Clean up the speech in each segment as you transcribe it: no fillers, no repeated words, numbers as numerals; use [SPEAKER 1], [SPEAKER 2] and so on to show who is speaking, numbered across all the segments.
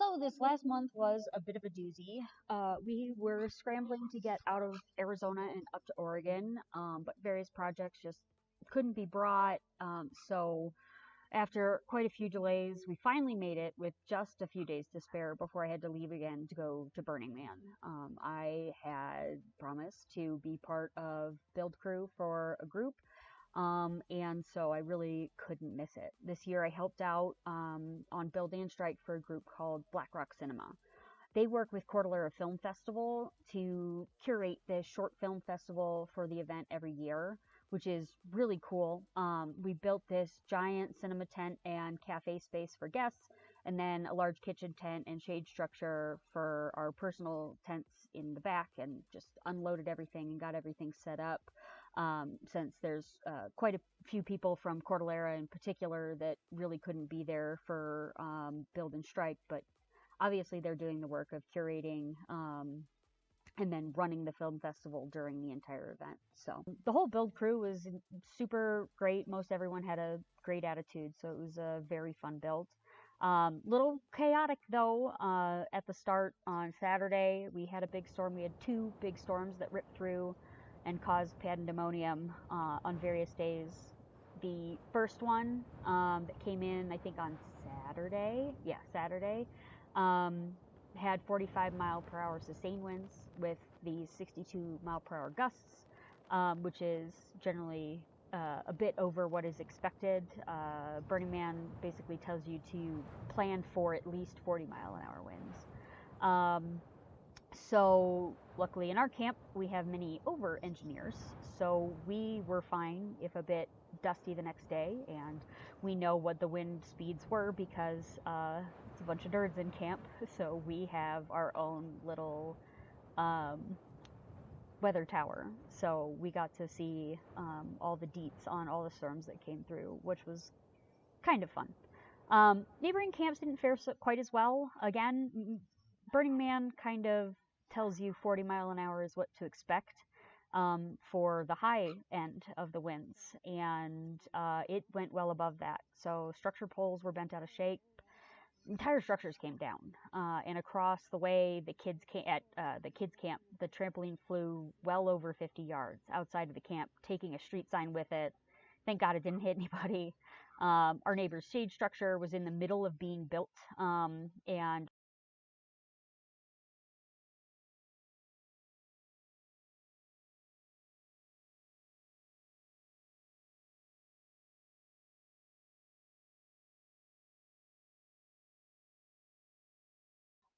[SPEAKER 1] So this last month was a bit of a doozy. We were scrambling to get out of Arizona and up to Oregon, but various projects just couldn't be brought. So after quite a few delays, we finally made it with just a few days to spare before I had to leave again to go to Burning Man. I had promised to be part of build crew for a group, and so I really couldn't miss it. This year I helped out on Build and Strike for a group called Black Rock Cinema. They work with Cordillera Film Festival to curate this short film festival for the event every year, which is really cool. We built this giant cinema tent and cafe space for guests, and then a large kitchen tent and shade structure for our personal tents in the back, and just unloaded everything and got everything set up. Since there's quite a few people from Cordillera in particular that really couldn't be there for Build and Strike, but obviously they're doing the work of curating and then running the film festival during the entire event. So the whole build crew was super great. Most everyone had a great attitude, so it was a very fun build. Little chaotic though. At the start on Saturday, we had a big storm. We had two big storms that ripped through and caused pandemonium on various days. The first one that came in, I think on Saturday, had 45 mile per hour sustained winds with these 62 mile per hour gusts, which is generally a bit over what is expected. Burning Man basically tells you to plan for at least 40 mile an hour winds. So luckily in our camp we have many over engineers, so we were fine if a bit dusty the next day, and we know what the wind speeds were because it's a bunch of nerds in camp, so we have our own little weather tower, so we got to see all the deets on all the storms that came through, which was kind of fun. Neighboring camps didn't fare quite as well. Again, Burning Man kind of tells you 40 mile an hour is what to expect for the high end of the winds, and it went well above that. So structure poles were bent out of shape. Entire structures came down, and across the way the kids camp, the trampoline flew well over 50 yards outside of the camp, taking a street sign with it. Thank God it didn't hit anybody. Our neighbor's shade structure was in the middle of being built, and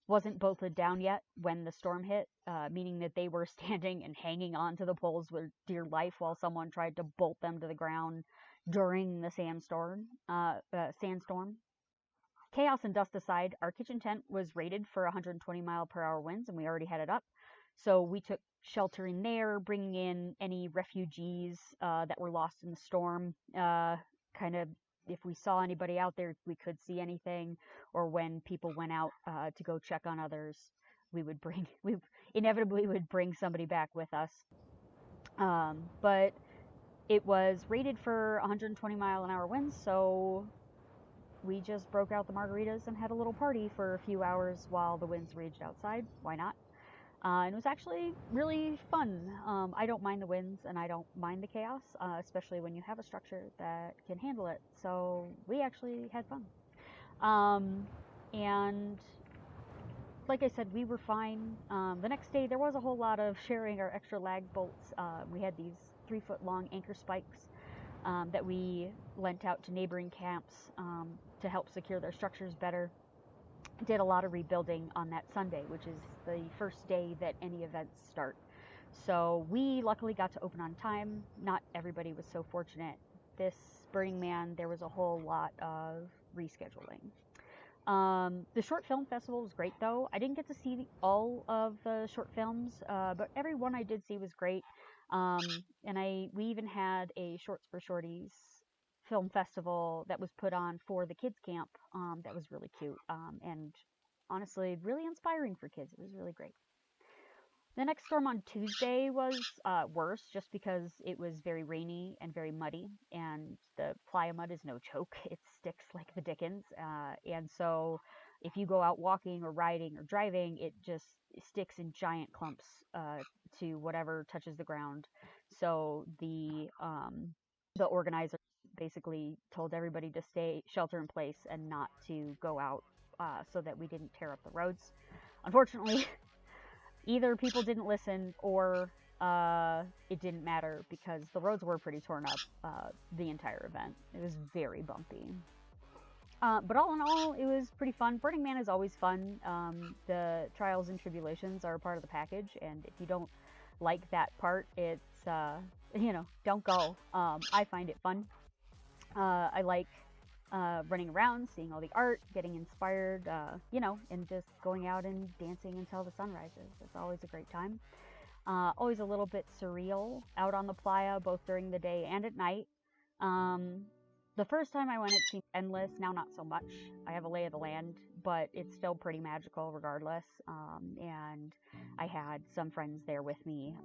[SPEAKER 1] wasn't bolted down yet when the storm hit, meaning that they were standing and hanging on to the poles with dear life while someone tried to bolt them to the ground during the sandstorm. Chaos and dust aside, our kitchen tent was rated for 120 mile per hour winds, and we already had it up. So we took shelter in there, bringing in any refugees that were lost in the storm. Kind of, if we saw anybody out there, we could see anything, or when people went out to go check on others, we inevitably would bring somebody back with us. But it was rated for 120 mile an hour winds, so we just broke out the margaritas and had a little party for a few hours while the winds raged outside. Why not? And it was actually really fun. I don't mind the winds and I don't mind the chaos, especially when you have a structure that can handle it. So we actually had fun. And like I said, we were fine. The next day, there was a whole lot of sharing our extra lag bolts. We had these 3-foot long anchor spikes that we lent out to neighboring camps to help secure their structures better. Did a lot of rebuilding on that Sunday, which is the first day that any events start. So we luckily got to open on time. Not everybody was so fortunate. This Burning Man, there was a whole lot of rescheduling. The short film festival was great though. I didn't get to see all of the short films, but every one I did see was great. And we even had a Shorts for Shorties film festival that was put on for the kids camp. That was really cute, and honestly really inspiring for kids. It was really great. The next storm on Tuesday was worse just because it was very rainy and very muddy, and the playa mud is no joke. It sticks like the dickens, and so if you go out walking or riding or driving, it just sticks in giant clumps to whatever touches the ground. So the organizer basically told everybody to stay shelter in place and not to go out so that we didn't tear up the roads. Unfortunately, either people didn't listen or it didn't matter because the roads were pretty torn up the entire event. It was very bumpy. But all in all, it was pretty fun. Burning Man is always fun. The trials and tribulations are a part of the package, and if you don't like that part, it's, don't go. I find it fun. I like running around, seeing all the art, getting inspired, and just going out and dancing until the sun rises. It's always a great time. Always a little bit surreal out on the playa, both during the day and at night. The first time I went, it seemed endless. Now, not so much. I have a lay of the land, but it's still pretty magical regardless. And I had some friends there with me,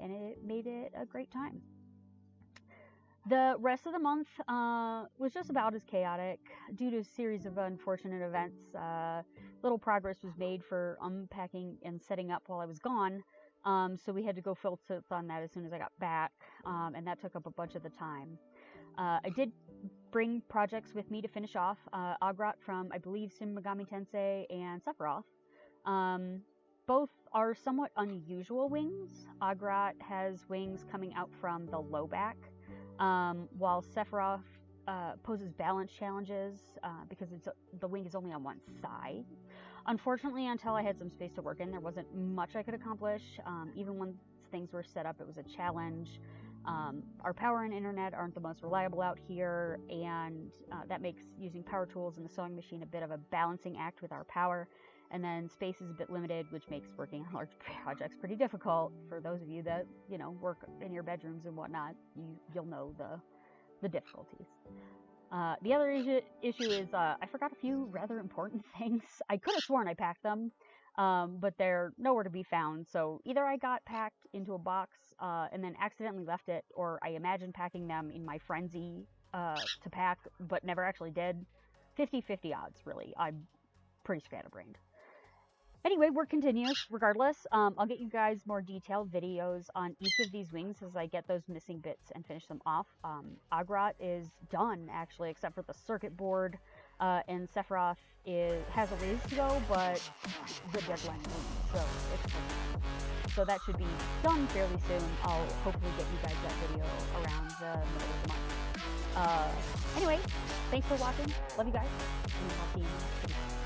[SPEAKER 1] and it made it a great time. The rest of the month was just about as chaotic due to a series of unfortunate events. Little progress was made for unpacking and setting up while I was gone, so we had to go full tilt on that as soon as I got back, and that took up a bunch of the time. I did bring projects with me to finish off. Agrat from, I believe, Shin Megami Tensei and Sephiroth. Both are somewhat unusual wings. Agrat has wings coming out from the low back, while Sephiroth poses balance challenges because the wing is only on one side. Unfortunately, until I had some space to work in, there wasn't much I could accomplish. Even once things were set up, it was a challenge. Our power and internet aren't the most reliable out here, and that makes using power tools and the sewing machine a bit of a balancing act with our power. And then space is a bit limited, which makes working on large projects pretty difficult. For those of you that, work in your bedrooms and whatnot, you'll know the difficulties. The other issue is I forgot a few rather important things. I could have sworn I packed them, but they're nowhere to be found. So either I got packed into a box and then accidentally left it, or I imagined packing them in my frenzy to pack, but never actually did. 50-50 odds, really. I'm pretty scatterbrained. Anyway, work continues regardless. I'll get you guys more detailed videos on each of these wings as I get those missing bits and finish them off. Agrat is done, actually, except for the circuit board, and Sephiroth has a ways to go, but the deadline moves, so that should be done fairly soon. I'll hopefully get you guys that video around the middle of the month. Anyway, thanks for watching. Love you guys, and I'll see you next video.